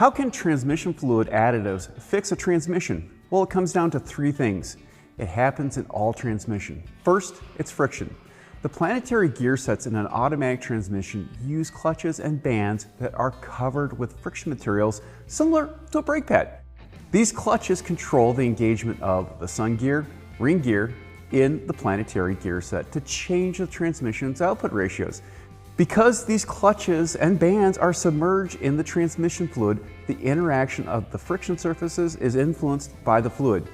How can transmission fluid additives fix a transmission? Well, it comes down to three things. It happens in all transmission. First, it's friction. The planetary gear sets in an automatic transmission use clutches and bands that are covered with friction materials similar to a brake pad. These clutches control the engagement of the sun gear, ring gear in the planetary gear set to change the transmission's output ratios. Because these clutches and bands are submerged in the transmission fluid, the interaction of the friction surfaces is influenced by the fluid.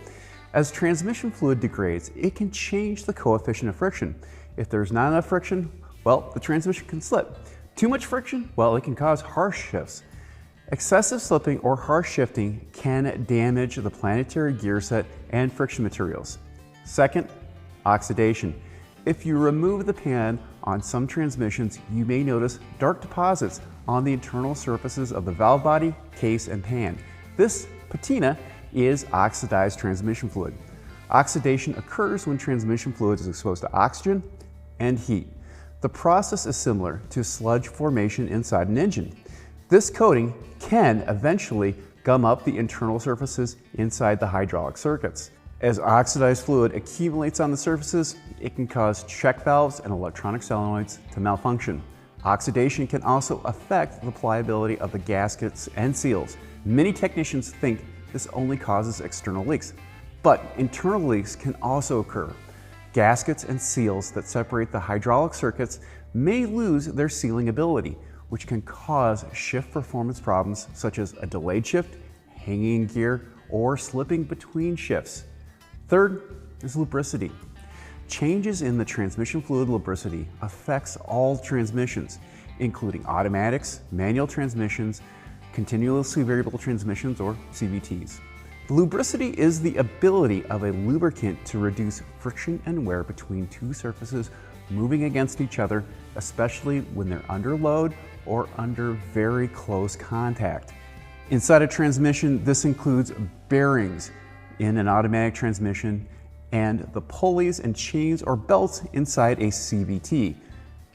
As transmission fluid degrades, it can change the coefficient of friction. If there's not enough friction, well, the transmission can slip. Too much friction, well, it can cause harsh shifts. Excessive slipping or harsh shifting can damage the planetary gear set and friction materials. Second, oxidation. If you remove the pan on some transmissions, you may notice dark deposits on the internal surfaces of the valve body, case, and pan. This patina is oxidized transmission fluid. Oxidation occurs when transmission fluid is exposed to oxygen and heat. The process is similar to sludge formation inside an engine. This coating can eventually gum up the internal surfaces inside the hydraulic circuits. As oxidized fluid accumulates on the surfaces, it can cause check valves and electronic solenoids to malfunction. Oxidation can also affect the pliability of the gaskets and seals. Many technicians think this only causes external leaks, but internal leaks can also occur. Gaskets and seals that separate the hydraulic circuits may lose their sealing ability, which can cause shift performance problems such as a delayed shift, hanging in gear, or slipping between shifts. Third is lubricity. Changes in the transmission fluid lubricity affects all transmissions, including automatics, manual transmissions, continuously variable transmissions, or CVTs. Lubricity is the ability of a lubricant to reduce friction and wear between two surfaces moving against each other, especially when they're under load or under very close contact. Inside a transmission, this includes bearings in an automatic transmission and the pulleys and chains or belts inside a CVT.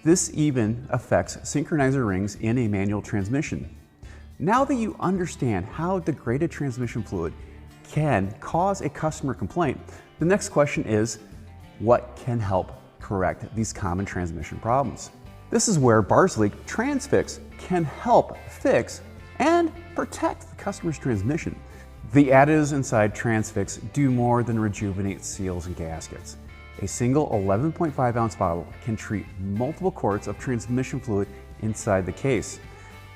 This even affects synchronizer rings in a manual transmission. Now that you understand how degraded transmission fluid can cause a customer complaint, the next question is, what can help correct these common transmission problems? This is where Barsleek Transfix can help fix and protect the customer's transmission. The additives inside Transfix do more than rejuvenate seals and gaskets. A single 11.5 ounce bottle can treat multiple quarts of transmission fluid inside the case,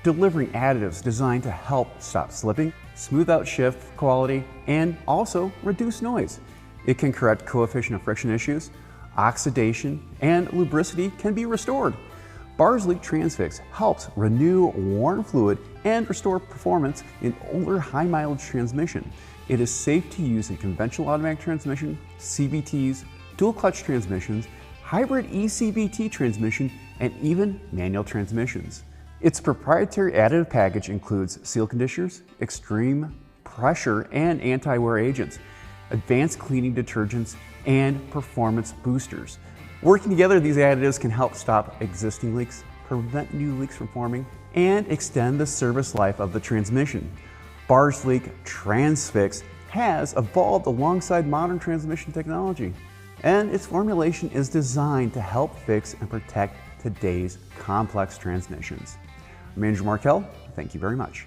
delivering additives designed to help stop slipping, smooth out shift quality, and also reduce noise. It can correct coefficient of friction issues, oxidation, and lubricity can be restored. Barsleek Transfix helps renew worn fluid and restore performance in older high-mileage transmission. It is safe to use in conventional automatic transmission, CVTs, dual-clutch transmissions, hybrid eCVT transmission, and even manual transmissions. Its proprietary additive package includes seal conditioners, extreme pressure and anti-wear agents, advanced cleaning detergents, and performance boosters. Working together, these additives can help stop existing leaks, prevent new leaks from forming, and extend the service life of the transmission. Barsleek Transfix has evolved alongside modern transmission technology, and its formulation is designed to help fix and protect today's complex transmissions. I'm Andrew Markell. Thank you very much.